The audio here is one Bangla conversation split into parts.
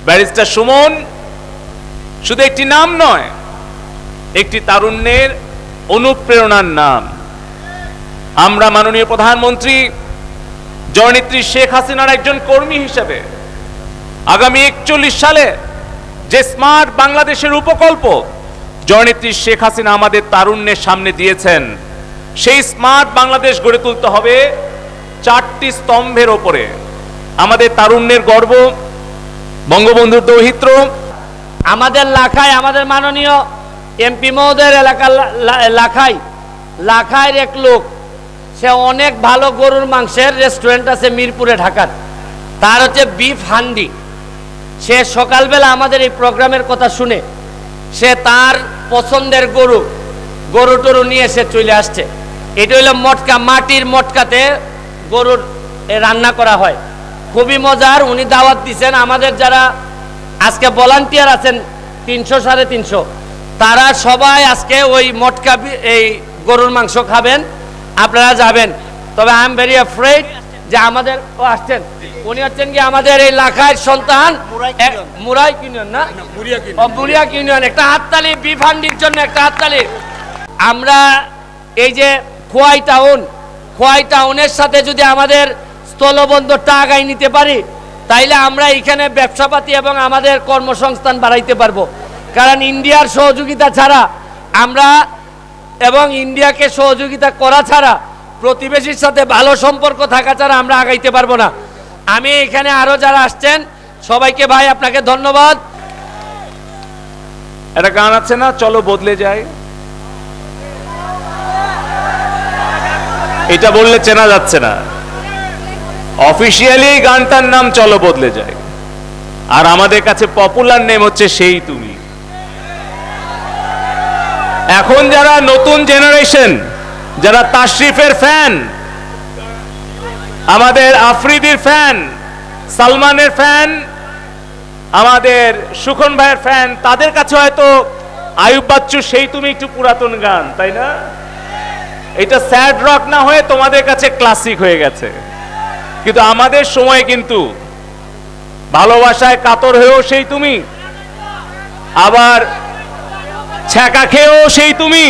ব্যারিস্টার সুমন শুধু একটি নাম নয়, একটি তারুণ্যের অনুপ্রেরণার নাম। আমরা মাননীয় প্রধানমন্ত্রী জননেত্রী শেখ হাসিনার একজন কর্মী হিসেবে আগামী 41 সালে যে স্মার্ট বাংলাদেশের উপকল্প জননেত্রী শেখ হাসিনা আমাদের তারুণ্যের সামনে দিয়েছেন, সেই স্মার্ট বাংলাদেশ গড়ে তুলতে হবে 4টি স্তম্ভের ওপরে। আমাদের তারুণ্যের গর্ব বঙ্গবন্ধুর দৌহিত্র, আমাদের লাখায়, আমাদের মাননীয় এমপি মহোদয়ের এলাকার লাখায় এক লোক, সে অনেক ভালো গরুর মাংসের রেস্টুরেন্ট আছে মিরপুরে ঢাকার, তার হচ্ছে বিফ হান্ডি। সে সকালবেলা আমাদের এই প্রোগ্রামের কথা শুনে সে তার পছন্দের গরু টরু নিয়ে সে চলে আসছে। এটা হলো মটকা, মাটির মটকাতে গরুর রান্না করা হয়, খুবই মজার। উনি দাওয়াত দিচ্ছেন আমাদের যারা আজকে ভলান্টিয়ার আছেন 300-350, তারা সবাই আজকে ওই মটকা এই গরুর মাংস খাবেন, আপনারা যাবেন। তবে আই এম ভেরি অ্যাফ্রেড যে আমাদের আসছেন, উনি হচ্ছেন কি আমাদের এই লাখার সন্তান, মুরাই ইউনিয়ন না, মুরিয়া ইউনিয়ন। একটা হাততালি বিফ হান্ডির জন্য, একটা হাততালি। আমরা এই যে খোয়াই টাউনের সাথে যদি আমাদের স্থলবন্দরটা আগায় নিতে পারি, তাইলে আমরা এখানে ব্যবসাপাতি এবং আমাদের কর্মসংস্থান বাড়াইতে পারবো। কারণ ইন্ডিয়ার সহযোগিতা ছাড়া আমরা, এবং ইন্ডিয়াকে সহযোগিতা করা ছাড়া, প্রতিবেশীর সাথে ভালো সম্পর্ক থাকা ছাড়া আমরা আগাইতে পারবো না। আমি এখানে আরো যারা আসছেন সবাইকে ভাই আপনাকে ধন্যবাদ। একটা গান আছে না, চলো বদলে যায়, এটা বললে চেনা যাচ্ছে না। অফিসিয়ালি গানটার নাম চলো বদলে যায়, আর আমাদের কাছে পপুলার নেম হচ্ছে সেই তুমি। এখন যারা নতুন জেনারেশন, যারা তাশরিফের ফ্যান, আমাদের আফ্রিদির ফ্যান, সালমানের ফ্যান, আমাদের সুখন ভাইয়ের ফ্যান, তাদের কাছে হয়তো আয়ুব বাচ্চু সেই তুমি একটু পুরাতন গান, তাই না? এটা স্যাড রক না হয়ে তোমাদের কাছে ক্লাসিক হয়ে গেছে। কিন্তু আমাদের সময় কিন্তু ভালোবাসায় কাতর হয়েও সেই তুমি, আবার ছ্যাঁকা খেয়েও সেই তুমি,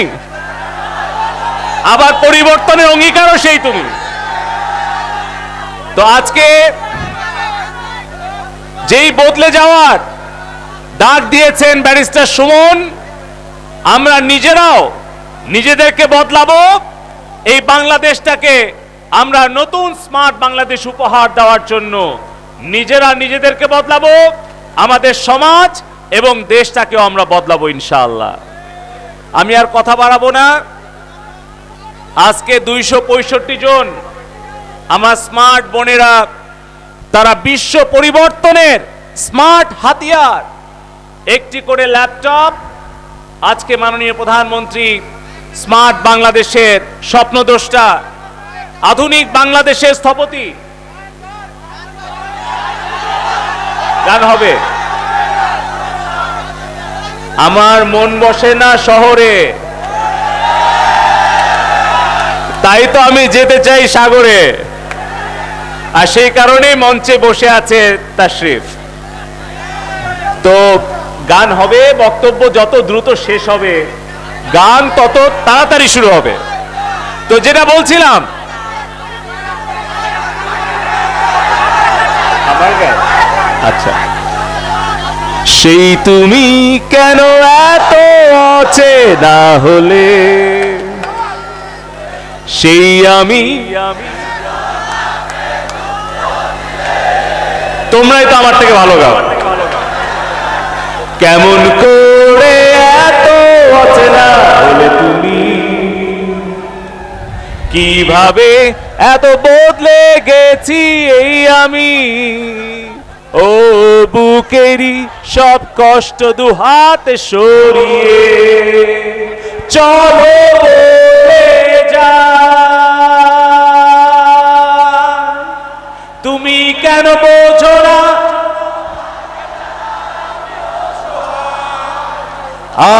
আবার পরিবর্তনের অঙ্গীকারও সেই তুমি। তো আজকে যেই বদলে যাওয়ার ডাক দিয়েছেন ব্যারিস্টার সুমন, আমরা নিজেরাও নিজেদেরকে বদলাবো, এই বাংলাদেশটাকে আমরা নতুন স্মার্ট বাংলাদেশ উপহার দেওয়ার জন্য নিজেরা নিজেদেরকে বদলাবো, আমাদের সমাজ এবং দেশটাকেও আমরা বদলাবো ইনশাআল্লাহ। আমি আর কথা বাড়াবো না। আজকে 265 জন আমার স্মার্ট বোনেরা, তারা বিশ্ব পরিবর্তনের স্মার্ট হাতিয়ার, একটি করে ল্যাপটপ আজকে মাননীয় প্রধানমন্ত্রী স্মার্ট বাংলাদেশের স্বপ্নদ্রষ্টা, আধুনিক বাংলাদেশের স্থপতি। গান হবে, আমার মন বসে না শহরে, তাই তো আমি যেতে চাই সাগরে। আর সেই কারণেই মঞ্চে বসে আছে তাশরিফ। তো গান হবে, বক্তব্য যত দ্রুত শেষ হবে, গান তত তাড়াতাড়ি শুরু হবে। তো যেটা বলছিলাম, আচ্ছা, সেই তুমি কেন এত অচেনা হলে, সেই আমি, তোমরাই তো আমার থেকে ভালো গাও। কেমন করে এত অচেনা হলে তুমি, কিভাবে এত বদলে গেছি এই আমি, ও বুকেরই সব কষ্ট দুহাতে সরিয়ে চলো বলে যা, তুমি কেন বোঝো না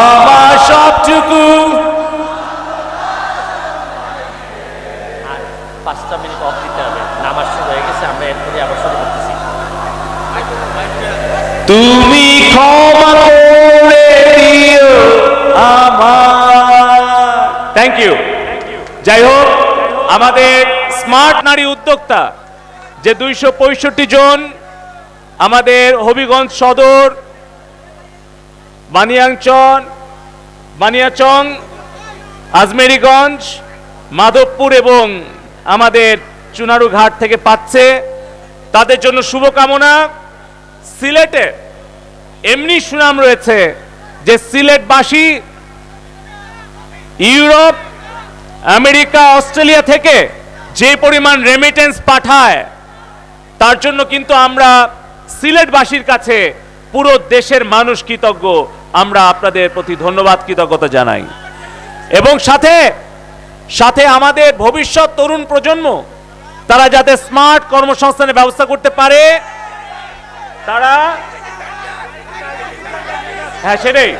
আমার সবটুকু। 5টা মিনিট অফ দিতে হবে, নামাজ শুরু হয়ে গেছে, আমরা এরপরে আবার শুরু করতেছি। তুমি ক্ষমা করে দিও আমার। Thank you. যাই হোক, আমাদের স্মার্ট নারী উদ্যোক্তা যে 265 জন আমাদের হবিগঞ্জ সদর, বানিয়াচং, আজমেরীগঞ্জ, মাধবপুর এবং আমাদের চুনারুঘাট থেকে পাচ্ছে, তাদের জন্য শুভকামনা। সিলেটে এমনি সুনাম রয়েছে যে সিলেটবাসী ইউরোপ, আমেরিকা, অস্ট্রেলিয়া থেকে যে পরিমাণ রেমিটেন্স পাঠায়, তার জন্য কিন্তু আমরা সিলেটবাসীর কাছে পুরো দেশের মানুষ কৃতজ্ঞ। আমরা আপনাদের প্রতি ধন্যবাদ, কৃতজ্ঞতা জানাই। এবং সাথে সাথে আমাদের ভবিষ্যৎ তরুণ প্রজন্ম, তারা যাতে স্মার্ট কর্মসংস্থানের ব্যবস্থা করতে পারে, তারা হ্যাঁ সেটাই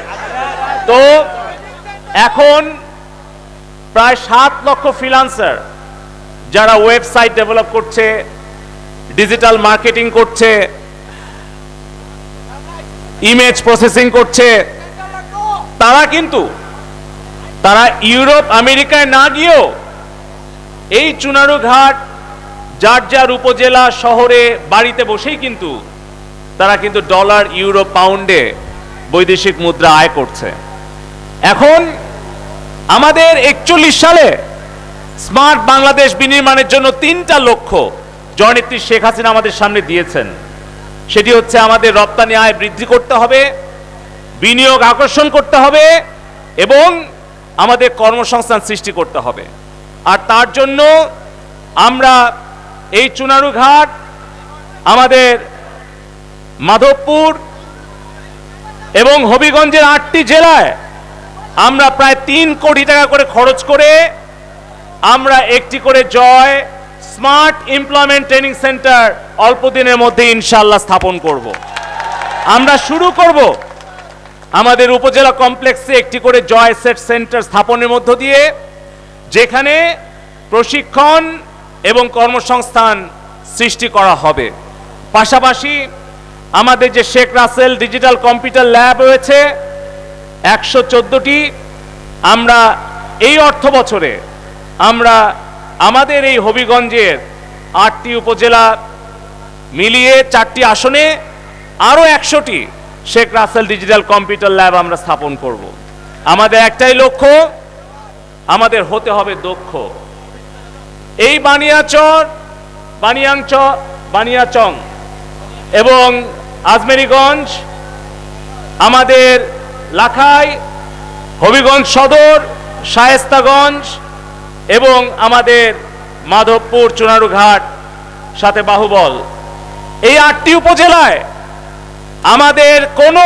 তো। এখন প্রায় 7 লক্ষ ফ্রিল্যান্সার যারা ওয়েবসাইট ডেভেলপ করছে, ডিজিটাল মার্কেটিং করছে, ইমেজ প্রসেসিং করছে, তারা ইউরোপ, আমেরিকায় না গিয়েও এই চুনারুঘাট যার যার উপজেলা শহরে বাড়িতে বসেই কিন্তু তারা কিন্তু ডলার, ইউরো, পাউন্ডে বৈদেশিক মুদ্রা আয় করছে। এখন আমাদের 41 সালে স্মার্ট বাংলাদেশ বিনির্মাণের জন্য 3টা লক্ষ্য জননেত্রী শেখ হাসিনা আমাদের সামনে দিয়েছেন। সেটি হচ্ছে আমাদের রপ্তানি আয় বৃদ্ধি করতে হবে, বিনিয়োগ আকর্ষণ করতে হবে এবং আমাদের কর্মসংস্থান সৃষ্টি করতে হবে। আর তার জন্য আমরা এই চুনারুঘাট, আমাদের মাধবপুর এবং হবিগঞ্জের 8টি জেলায় আমরা প্রায় 3 কোটি টাকা করে খরচ করে আমরা একটি করে জয় স্মার্ট এমপ্লয়মেন্ট ট্রেনিং সেন্টার অল্প দিনের মধ্যে ইনশাআল্লাহ স্থাপন করব। আমরা শুরু করব আমাদের উপজেলা কমপ্লেক্সে একটি করে জয় সেট সেন্টার স্থাপনের মধ্য দিয়ে, যেখানে প্রশিক্ষণ এবং কর্মসংস্থান সৃষ্টি করা হবে। পাশাপাশি আমাদের যে Sheikh Russel digital computer lab রয়েছে 114টি, আমরা এই অর্থ বছরে আমরা আমাদের এই হবিগঞ্জের 8টি উপজেলা মিলিয়ে 4টি আসনে আরো 100টি Sheikh Russel digital computer lab আমরা স্থাপন করব। আমাদের একটাই লক্ষ্য, আমাদের হতে হবে দক্ষ। এই বানিয়াচং এবং আজমেরীগঞ্জ, আমাদের লাখাই, হবিগঞ্জ সদর, শায়েস্তাগঞ্জ এবং আমাদের মাধবপুর, চুনারুঘাট, সাথে বাহুবল, এই 8টি উপজেলায় আমাদের কোনো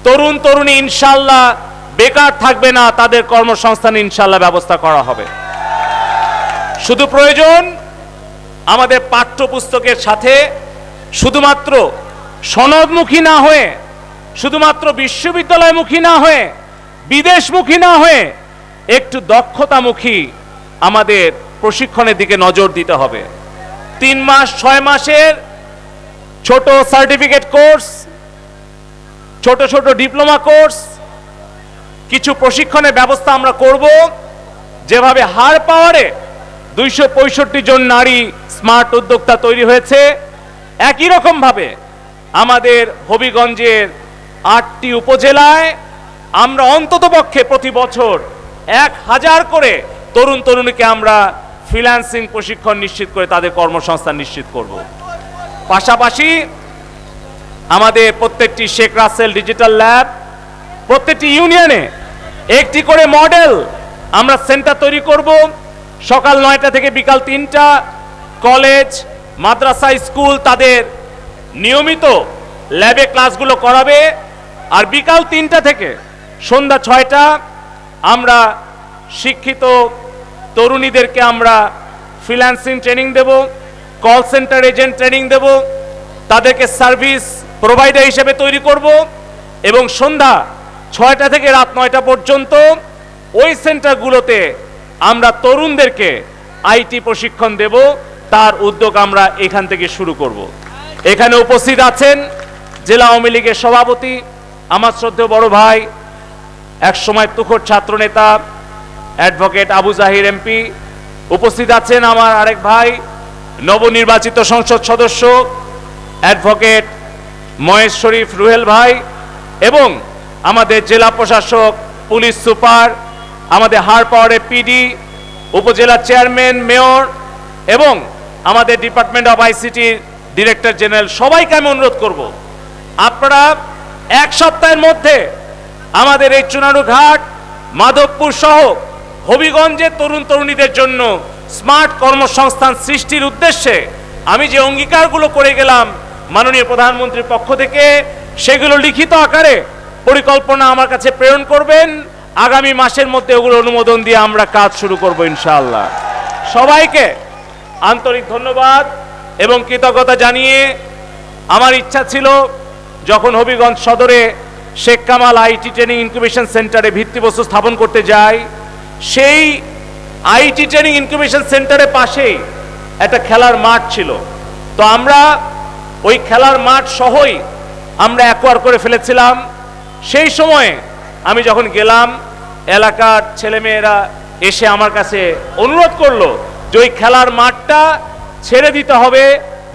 তরুণ তরুণী ইনশাআল্লাহ বেকার থাকবে না, তাদের কর্মসংস্থান ইনশাআল্লাহ ব্যবস্থা করা হবে। শুধু প্রয়োজন আমাদের পাঠ্যপুস্তকের সাথে শুধুমাত্র সনদমুখী না হয়ে, শুধুমাত্র বিশ্ববিদ্যালয়মুখী না হয়ে, বিদেশমুখী না হয়ে একটু দক্ষতামুখী আমাদের প্রশিক্ষণের দিকে নজর দিতে হবে। 3 মাস 6 মাসের ছোট সার্টিফিকেট কোর্স, ছোট ছোট ডিপ্লোমা কোর্স, কিছু প্রশিক্ষণের ব্যবস্থা আমরা করব। যেভাবে হার পাওয়ারে 265 জন নারী স্মার্ট উদ্যোক্তা তৈরি হয়েছে, একই রকম ভাবে আমাদের হবিগঞ্জের 8টি উপজেলায় আমরা অন্ততপক্ষে প্রতি বছর 1000 করে তরুণ তরুণীকে আমরা ফ্রিল্যান্সিং প্রশিক্ষণ নিশ্চিত করে তাদের কর্মসংস্থান নিশ্চিত করব। পাশাপাশি আমাদের প্রত্যেকটি শেখ রাসেল ডিজিটাল ল্যাব, প্রত্যেকটি ইউনিয়নে একটি করে মডেল আমরা সেন্টার তৈরি করব। সকাল 9টা থেকে বিকাল 3টা কলেজ, মাদ্রাসা, স্কুল তাদের নিয়মিত ল্যাবে ক্লাসগুলো করাবে। আর বিকাল 3টা থেকে সন্ধ্যা 6টা আমরা শিক্ষিত তরুণীদেরকে আমরা ফ্রিল্যান্সিং ট্রেনিং দেব, কল সেন্টার এজেন্ট ট্রেনিং দেব, তাদেরকে সার্ভিস প্রোভাইডার হিসেবে তৈরি করব। এবং সন্ধ্যা 6টা থেকে রাত 9টা পর্যন্ত ওই সেন্টারগুলোতে আমরা তরুণদেরকে আইটি প্রশিক্ষণ দেব। তার উদ্যোগ আমরা এখান থেকে শুরু করব। এখানে উপস্থিত আছেন জেলা আওয়ামী লীগের সভাপতি, আমার শ্রদ্ধেয় বড় ভাই, একসময় তুখোড় ছাত্র নেতা অ্যাডভোকেট আবু জাহির এমপি। উপস্থিত আছেন আমার আরেক ভাই, নবনির্বাচিত সংসদ সদস্য অ্যাডভোকেট মহেশ শরীফ রুহেল ভাই, এবং আমাদের জেলা প্রশাসক, পুলিশ সুপার, আমাদের হাড় পাওয়ারের পিডি, উপজেলা চেয়ারম্যান, মেয়র এবং আমাদের ডিপার্টমেন্ট অফ আইসিটির ডিরেক্টর জেনারেল, সবাইকে আমি অনুরোধ করব, আপনারা এক সপ্তাহের মধ্যে আমাদের এই চুনারুঘাট, মাধবপুর সহ হবিগঞ্জের তরুণ তরুণীদের জন্য স্মার্ট কর্মসংস্থান সৃষ্টির উদ্দেশ্যে আমি যে অঙ্গীকারগুলো করে গেলাম মাননীয় প্রধানমন্ত্রীর পক্ষ থেকে, সেগুলো লিখিত আকারে পরিকল্পনা আমার কাছে প্রেরণ করবেন। আগামী মাসের মধ্যে ওগুলো অনুমোদন দিয়ে আমরা কাজ শুরু করব ইনশাআল্লাহ। সবাইকে আন্তরিক ধন্যবাদ এবং কৃতজ্ঞতা জানিয়ে, আমার ইচ্ছা ছিল যখন হবিগঞ্জ সদরে Sheikh Kamal IT training incubation সেন্টারে ভিত্তিবস্তু স্থাপন করতে যাই, সেই আইটি ট্রেনিং ইনকিউবেশন সেন্টারের পাশেই একটা খেলার মাঠ ছিল। তো আমরা ওই খেলার মাঠ সহই আমরা অ্যাকোয়ার করে ফেলেছিলাম। সেই সময়ে আমি যখন গেলাম, এলাকার ছেলেমেয়েরা এসে আমার কাছে অনুরোধ করলো যে ওই খেলার মাঠটা ছেড়ে দিতে হবে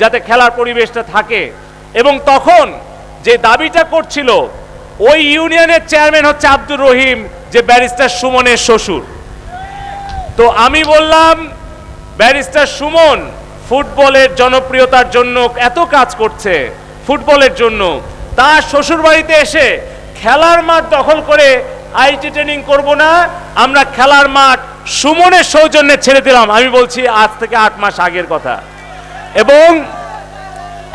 যাতে খেলার পরিবেশটা থাকে। এবং তখন যে দাবিটা করছিল, ওই ইউনিয়নের চেয়ারম্যান হচ্ছে আব্দুর রহিম, যে ব্যারিস্টার সুমনের শ্বশুর। তো আমি বললাম, ব্যারিস্টার সুমন ফুটবলের জনপ্রিয়তার জন্য এত কাজ করছে, ফুটবলের জন্য, তার শ্বশুর বাড়িতে এসে খেলার মাঠ দখল করে আইটি ট্রেনিং করব না, আমরা খেলার মাঠ সুমনের সৌজন্যে ছেড়ে দিলাম। আমি বলছি আজ থেকে 8 মাস আগের কথা। এবং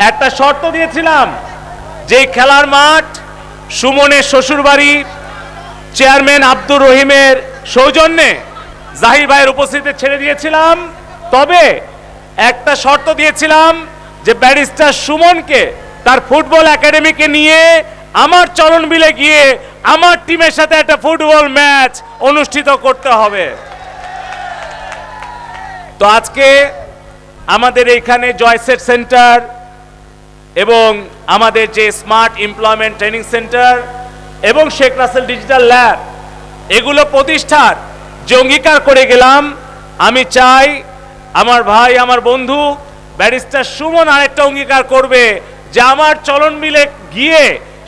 একটা শর্ত দিয়েছিলাম যে খেলার মাঠ সুমনের শ্বশুর বাড়ি চেয়ারম্যান আব্দুর রহিমের সৌজন্যে জাহির ভাইয়ের উপস্থিতিতে ছেড়ে দিয়েছিলাম। তবে একটা শর্ত দিয়েছিলাম যে ব্যারিস্টার সুমনকে তার ফুটবল একাডেমিকে নিয়ে আমার চলন বিলে গিয়ে আমার টিমের সাথে একটা ফুটবল ম্যাচ অনুষ্ঠিত করতে হবে। তো আজকে আমাদের এইখানে জয়সেট সেন্টার এবং আমাদের যে স্মার্ট এমপ্লয়মেন্ট ট্রেনিং সেন্টার এবং শেখ রাসেল ডিজিটাল ল্যাব, এগুলো প্রতিষ্ঠার যে অঙ্গীকার করে গেলাম, আমি চাই আমার ভাই, আমার বন্ধু ব্যারিস্টার সুমন আরেকটা অঙ্গীকার করবে যে আমার চলন মিলে গিয়ে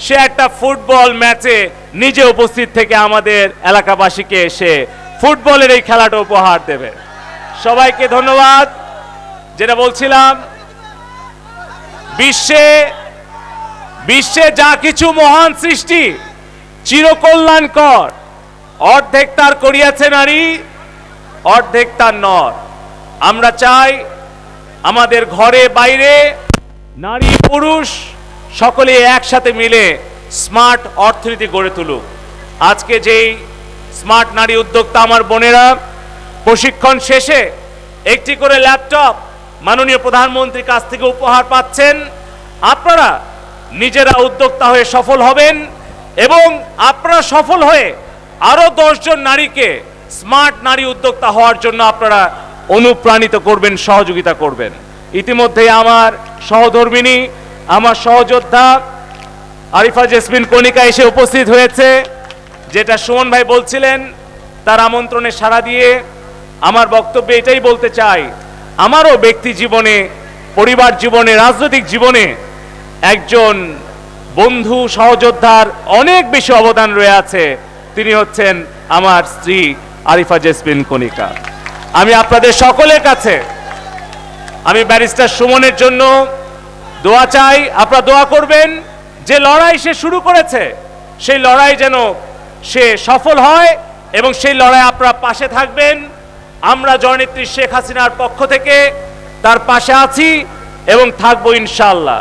সে একটা ফুটবল ম্যাচে নিজে উপস্থিত থেকে আমাদের এলাকাবাসীকে এসে ফুটবলের এই খেলাটা উপহার দেবে। সবাইকে ধন্যবাদ। যেটা বলছিলাম, বিশ্বে যা কিছু মহান সৃষ্টি চিরকল্যাণকর, অর্ধেক তার করিয়াছে নারী, অর্ধেক তার নর। আমরা চাই আমাদের ঘরে বাইরে নারী পুরুষ সকলে একসাথে মিলে স্মার্ট অর্থনীতি গড়ে তুলুক। আজকে যেই স্মার্ট নারী উদ্যোক্তা আমার বোনেরা প্রশিক্ষণ শেষে একটি করে ল্যাপটপ মাননীয় প্রধানমন্ত্রীর কাছ থেকে উপহার পাচ্ছেন, আপনারা নিজেরা উদ্যোক্তা হয়ে সফল হবেন এবং আপনারা সফল হয়ে আরো 10 জন নারীকে স্মার্ট নারী উদ্যোক্তা হওয়ার জন্য আপনারা অনুপ্রাণিত করবেন, সহযোগিতা করবেন। ইতিমধ্যে আমার সহধর্মিনী, আমার সহযোদ্ধা আরিফা জেসমিন কণিকা এসে উপস্থিত হয়েছে। যেটা সুমন ভাই বলছিলেন, তার আমন্ত্রণে সাড়া দিয়ে আমার বক্তব্যে এটাই বলতে চাই, আমারও ব্যক্তি জীবনে, পরিবার জীবনে, রাজনৈতিক জীবনে একজন বন্ধু সহযোদ্ধার অনেক বেশি অবদান রয়ে আছে। তিনি হচ্ছেন আমার স্ত্রী আরিফা জেসমিন কণিকা। আমি আপনাদের সকলের কাছে আমি ব্যারিস্টার সুমনের জন্য দোয়া চাই, আপনারা দোয়া করবেন যে লড়াই সে শুরু করেছে সেই লড়াই যেন সে সফল হয় এবং সেই লড়াই আপনারা পাশে থাকবেন। আমরা জননেত্রী শেখ হাসিনার পক্ষ থেকে তার পাশে আছি এবং থাকবো ইনশাআল্লাহ।